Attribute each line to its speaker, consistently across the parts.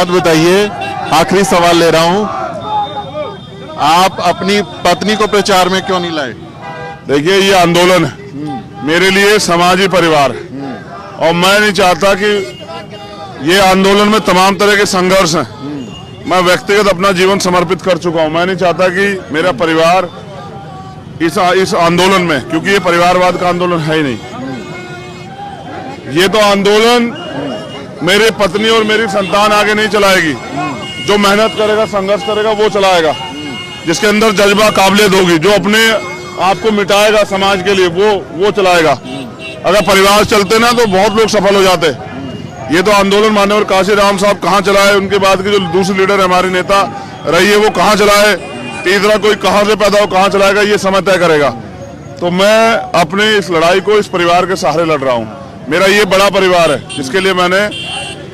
Speaker 1: बात बताइए, आखिरी सवाल ले रहा हूं, आप अपनी पत्नी को प्रचार में क्यों नहीं लाए?
Speaker 2: देखिए, ये आंदोलन है मेरे लिए समाजी परिवार, और मैं नहीं चाहता कि ये आंदोलन में तमाम तरह के संघर्ष हैं। मैं व्यक्तिगत अपना जीवन समर्पित कर चुका हूं। मैं नहीं चाहता कि मेरा परिवार इस आंदोलन में, क्योंकि ये परिवारवाद का आंदोलन है ही नहीं, ये तो आंदोलन मेरे पत्नी और मेरी संतान आगे नहीं चलाएगी। जो मेहनत करेगा, संघर्ष करेगा, वो चलाएगा। जिसके अंदर जज्बा, काबिलियत होगी, जो अपने आप को मिटाएगा समाज के लिए, वो चलाएगा। अगर परिवार चलते ना तो बहुत लोग सफल हो जाते। ये तो आंदोलन मान्यवर काशीराम साहब कहाँ चलाए, उनके बाद के जो दूसरे लीडर है, हमारी नेता रही है, वो कहाँ चलाए, तीसरा कोई कहाँ से पैदा हो, कहाँ चलाएगा, ये समय तय करेगा। तो मैं अपने इस लड़ाई को इस परिवार के सहारे लड़ रहा हूँ। मेरा ये बड़ा परिवार है, जिसके लिए मैंने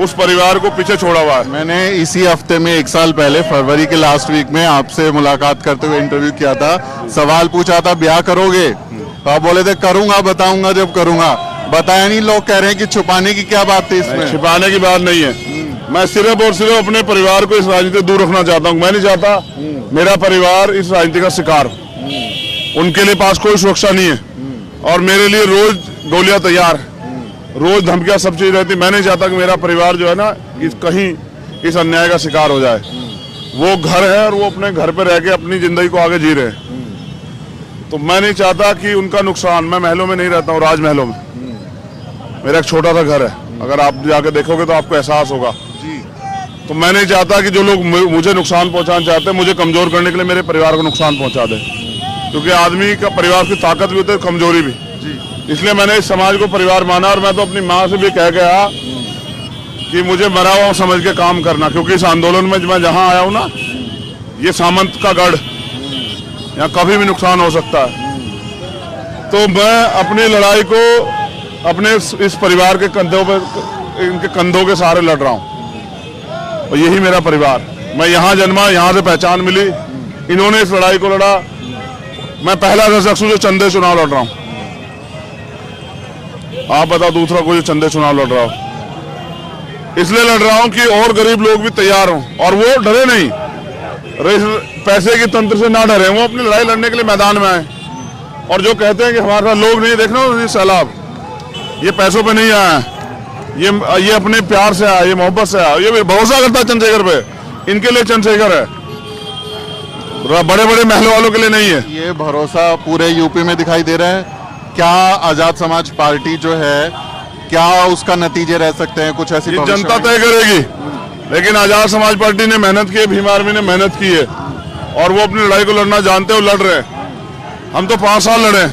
Speaker 2: उस परिवार को पीछे छोड़ा हुआ है।
Speaker 1: मैंने इसी हफ्ते में 1 साल पहले फरवरी के लास्ट वीक में आपसे मुलाकात करते हुए इंटरव्यू किया था। सवाल पूछा था, ब्याह करोगे? तो आप बोले थे करूंगा, बताऊंगा जब करूंगा। बताया नहीं। लोग कह रहे हैं कि छुपाने की क्या बात है इसमें?
Speaker 2: छिपाने की बात नहीं है। मैं सिर्फ और सिर्फ अपने परिवार को इस राजनीति से दूर रखना चाहता हूँ। मैं नहीं चाहता मेरा परिवार इस राजनीति का शिकार। उनके लिए पास कोई सुरक्षा नहीं है, और मेरे लिए रोज गोलियां तैयार, रोज धमकियां, सब चीज रहती। मैं नहीं चाहता कि मेरा परिवार जो है ना, कहीं इस अन्याय का शिकार हो जाए। वो घर है और वो अपने घर पे रह के अपनी जिंदगी को आगे जी रहे हैं। तो मैं नहीं चाहता कि उनका नुकसान। मैं महलों में नहीं रहता हूँ, राजमहलों में। मेरा एक छोटा सा घर है, अगर आप जाके देखोगे तो आपको एहसास होगा। तो मैं नहीं चाहता कि जो लोग मुझे नुकसान पहुंचाना चाहते हैं, मुझे कमजोर करने के लिए मेरे परिवार को नुकसान पहुंचा दे। क्योंकि आदमी का परिवार की ताकत भी होती है, कमजोरी भी। इसलिए मैंने इस समाज को परिवार माना, और मैं तो अपनी माँ से भी कह गया कि मुझे मरा हुआ समझ के काम करना। क्योंकि इस आंदोलन में मैं जहाँ आया हूँ ना, ये सामंत का गढ़, यहाँ कभी भी नुकसान हो सकता है। तो मैं अपनी लड़ाई को अपने इस परिवार के कंधों पर, इनके कंधों के सहारे लड़ रहा हूँ, और यही मेरा परिवार। मैं यहाँ जन्मा, यहाँ से पहचान मिली, इन्होंने इस लड़ाई को लड़ा। मैं पहला ऐसा शख्स हूँ जो चंदे चुनाव लड़ रहा हूँ। आप बताओ दूसरा कोई चंदे चुनाव लड़ रहा हो? इसलिए लड़ रहा हूं कि और गरीब लोग भी तैयार हों, और वो डरे नहीं, पैसे के तंत्र से ना डरे, वो अपनी लड़ाई लड़ने के लिए मैदान में आए। और जो कहते हैं कि हमारे साथ लोग नहीं, देखना ये सैलाब, ये पैसों पे नहीं आया, ये अपने प्यार से आया, ये मोहब्बत से आया, ये भरोसा करता है चंद्रशेखर पे। इनके लिए चंद्रशेखर है, बड़े बड़े महलों वालों के लिए नहीं है।
Speaker 1: ये भरोसा पूरे यूपी में दिखाई दे रहा है। क्या आजाद समाज पार्टी जो है, क्या उसका नतीजे रह सकते हैं? कुछ ऐसी
Speaker 2: जनता तय करेगी, लेकिन आजाद समाज पार्टी ने मेहनत की है, भीम आर्मी ने मेहनत की है, और वो अपनी लड़ाई को लड़ना जानते हो, लड़ रहे हैं। हम तो 5 साल लड़े।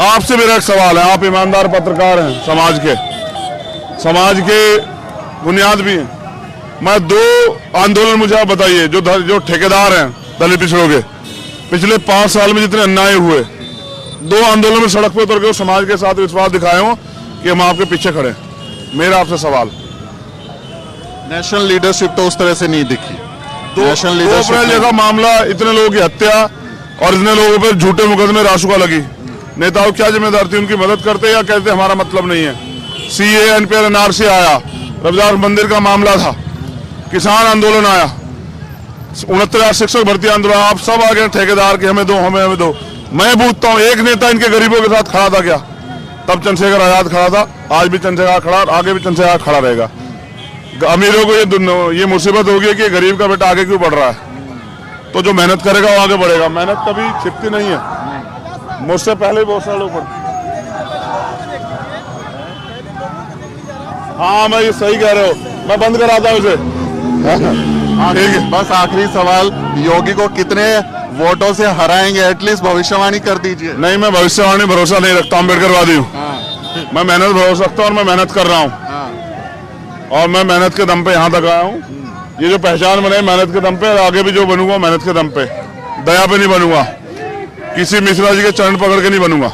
Speaker 2: आपसे मेरा एक सवाल है, आप ईमानदार पत्रकार हैं, समाज के बुनियाद भी हैं। मैं 2 आंदोलन मुझे आप बताइए, जो ठेकेदार हैं दलित पिछड़ों के, पिछले 5 साल में जितने अन्याय हुए, 2 आंदोलन में सड़क पर उतर के समाज के साथ विश्वास दिखाए हो कि हम आपके पीछे खड़े हैं। मेरा आपसे सवाल,
Speaker 1: नेशनल लीडरशिप तो उस तरह से नहीं दिखी।
Speaker 2: 2 अप्रैल जैसा मामला, इतने लोगों की हत्या और इतने लोगों पर झूठे मुकदमे रासुका लगी। नेताओं क्या जिम्मेदारी थी? उनकी मदद करते या कहते हमारा मतलब नहीं है? CAA, NPR, NRC आया, रविदास मंदिर का मामला था, किसान आंदोलन आया, 69 शिक्षक भर्ती आंदोलन, आप सब आ गए ठेकेदार के हमें दो, हमें दो। मैं पूछता हूँ, एक नेता इनके गरीबों के साथ खड़ा था क्या? तब चंद्रशेखर आजाद खड़ा था, आज भी चंद्रशेखर खड़ा, आगे भी चंद्रशेखर खड़ा रहेगा। अमीरों को ये मुसीबत होगी कि गरीब का बेटा आगे क्यों बढ़ रहा है। तो जो मेहनत करेगा वो आगे बढ़ेगा। मेहनत कभी छिपती नहीं है। मुझसे पहले बहुत सारे लोग पढ़े। हाँ, मैं ये सही कह रहे हो, मैं बंद कराता हूँ इसे।
Speaker 1: ठीक है, बस आखिरी सवाल, योगी को कितने वोटों से हराएंगे? एटलीस्ट भविष्यवाणी कर दीजिए।
Speaker 2: नहीं, मैं भविष्यवाणी भरोसा नहीं रखता, अम्बेडकरवादी हूँ। मैं मेहनत भरोसा रखता हूँ, और मैं मेहनत कर रहा हूँ, और मैं मेहनत के दम पे यहाँ तक आया हूँ। ये जो पहचान बने मेहनत के दम पे, और आगे भी जो बनूंगा मेहनत के दम पे, दया पे नहीं बनूंगा, किसी मिश्रा जी के चरण पकड़ के नहीं बनूंगा।